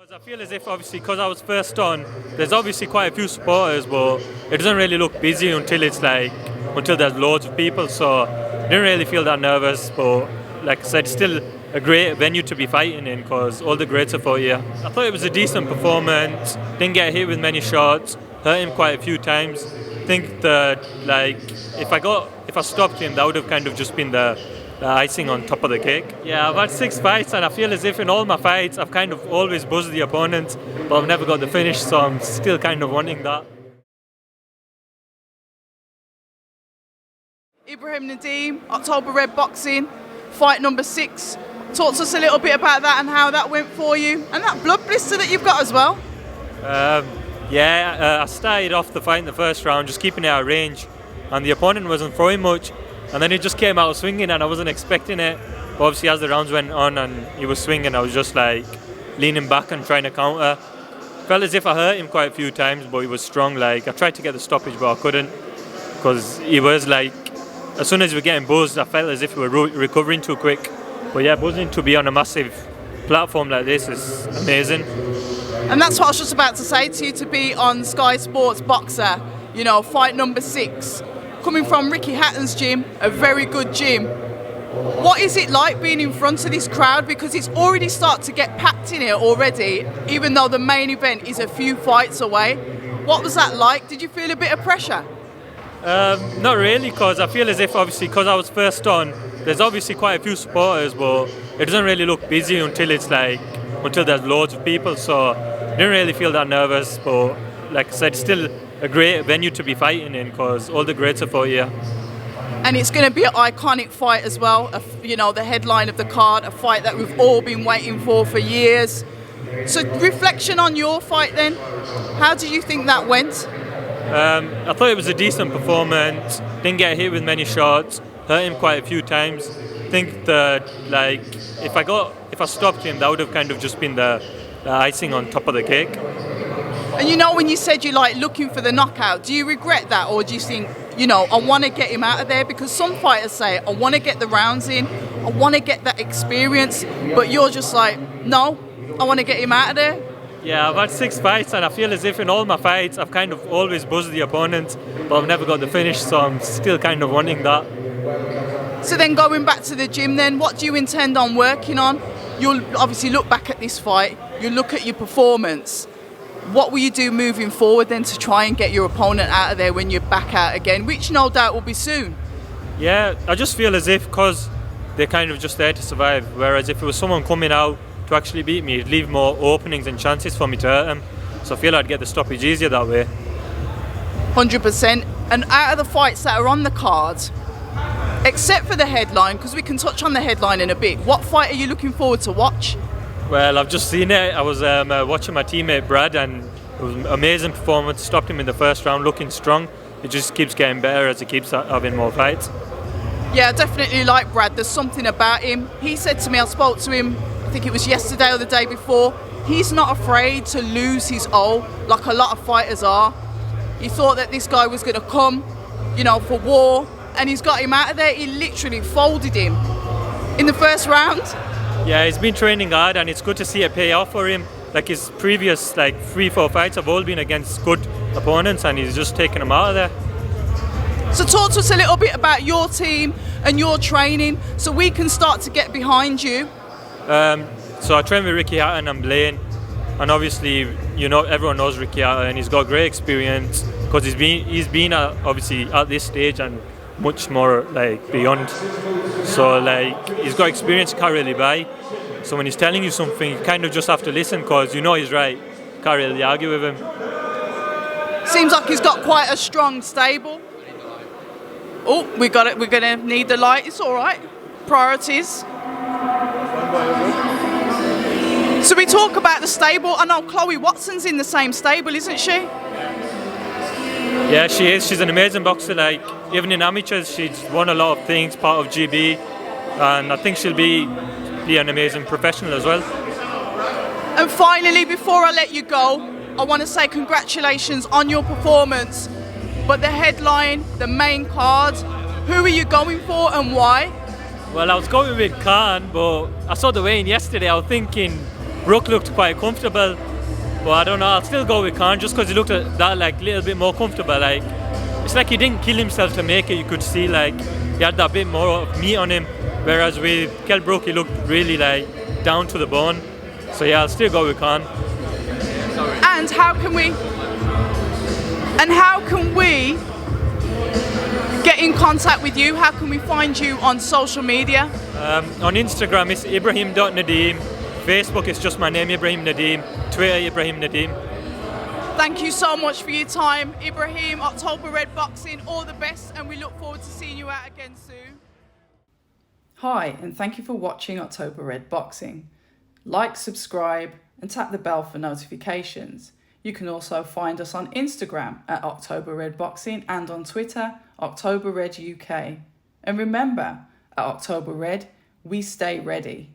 Because I feel as if obviously because I was first on, there's obviously quite a few supporters, but it doesn't really look busy until there's loads of people. So I didn't really feel that nervous, but like I said, it's still a great venue to be fighting in because all the greats are for here. I thought it was a decent performance. Didn't get hit with many shots. Hurt him quite a few times. I think that if I stopped him, that would have kind of just been the icing on top of the cake. Yeah, I've had 6 fights and I feel as if in all my fights I've kind of always buzzed the opponent, but I've never got the finish, so I'm still kind of wanting that. Ibrahim Nadim, October Red Boxing, fight number 6. Talk to us a little bit about that and how that went for you, and that blood blister that you've got as well. I started off the fight in the first round just keeping it at range, and the opponent wasn't throwing much, and then he just came out swinging and I wasn't expecting it. But obviously as the rounds went on and he was swinging, I was just like leaning back and trying to counter. Felt as if I hurt him quite a few times, but he was strong. Like I tried to get the stoppage but I couldn't, because he was like, as soon as we were getting buzzed I felt as if we were recovering too quick. But yeah, buzzing to be on a massive platform like this is amazing. And that's what I was just about to say to you, to be on Sky Sports Boxer, you know, fight number 6. Coming from Ricky Hattons' gym, a very good gym. What is it like being in front of this crowd? Because it's already started to get packed in here already, even though the main event is a few fights away. What was that like? Did you feel a bit of pressure? Not really, because I feel as if obviously because I was first on, there's obviously quite a few supporters, but it doesn't really look busy until there's loads of people. So I didn't really feel that nervous, but like I said, it's still a great venue to be fighting in because all the greats are for here. And it's going to be an iconic fight as well, the headline of the card, a fight that we've all been waiting for years. So reflection on your fight then, how do you think that went? I thought it was a decent performance, didn't get hit with many shots, hurt him quite a few times. I think that if I stopped him, that would have kind of just been the icing on top of the cake. And when you said you like looking for the knockout, do you regret that, or do you think, I want to get him out of there? Because some fighters say, I want to get the rounds in, I want to get that experience, but you're just like, no, I want to get him out of there. Yeah, I've had 6 fights and I feel as if in all my fights I've kind of always buzzed the opponent, but I've never got the finish, so I'm still kind of wanting that. So then going back to the gym then, what do you intend on working on? You'll obviously look back at this fight, you'll look at your performance. What will you do moving forward then to try and get your opponent out of there when you're back out again, which no doubt will be soon? Yeah, I just feel as if because they're kind of just there to survive, whereas if it was someone coming out to actually beat me, it'd leave more openings and chances for me to hurt them. So I feel I'd get the stoppage easier that way. 100%. And out of the fights that are on the card, except for the headline, because we can touch on the headline in a bit, what fight are you looking forward to watch? Well, I've just seen it. I was watching my teammate Brad, and it was an amazing performance. Stopped him in the first round, looking strong. It just keeps getting better as he keeps having more fights. Yeah, I definitely like Brad. There's something about him. He said to me, I spoke to him, I think it was yesterday or the day before, he's not afraid to lose his all like a lot of fighters are. He thought that this guy was going to come, for war, and he's got him out of there. He literally folded him in the first round. Yeah, he's been training hard and it's good to see it pay off for him. Like his previous 3-4 fights have all been against good opponents and he's just taken them out of there. So talk to us a little bit about your team and your training so we can start to get behind you. So I train with Ricky Hattons and Blaine, and obviously everyone knows Ricky Hattons and he's got great experience because he's been obviously at this stage and much more beyond. So he's got experience you can't really buy. So when he's telling you something, you kind of just have to listen because he's right. Can't really argue with him. Seems like he's got quite a strong stable. Oh, we got it. We're gonna need the light. It's all right. Priorities. So we talk about the stable. I know Chloe Watson's in the same stable, isn't she? Yeah, she is. She's an amazing boxer. Even in amateurs, she's won a lot of things, part of GB, and I think she'll be an amazing professional as well. And finally, before I let you go, I want to say congratulations on your performance. But the headline, the main card, who are you going for and why? Well, I was going with Khan, but I saw the weigh-in yesterday. I was thinking Brook looked quite comfortable, but I don't know. I'll still go with Khan just because he looked at that like little bit more comfortable. Like it's like he didn't kill himself to make it. You could see like he had that bit more of meat on him, whereas with Kell Brook he looked really like down to the bone. So yeah, I'll still go with Khan. And how can we get in contact with you? How can we find you on social media? On Instagram it's Ibrahim.Nadim. Facebook is just my name, Ibrahim Nadim. Twitter, Ibrahim Nadim. Thank you so much for your time, Ibrahim. October Red Boxing, all the best, and we look forward to seeing you out again soon. Hi, and thank you for watching October Red Boxing. Like, subscribe, and tap the bell for notifications. You can also find us on Instagram at October Red Boxing and on Twitter, October Red UK. And remember, at October Red, we stay ready.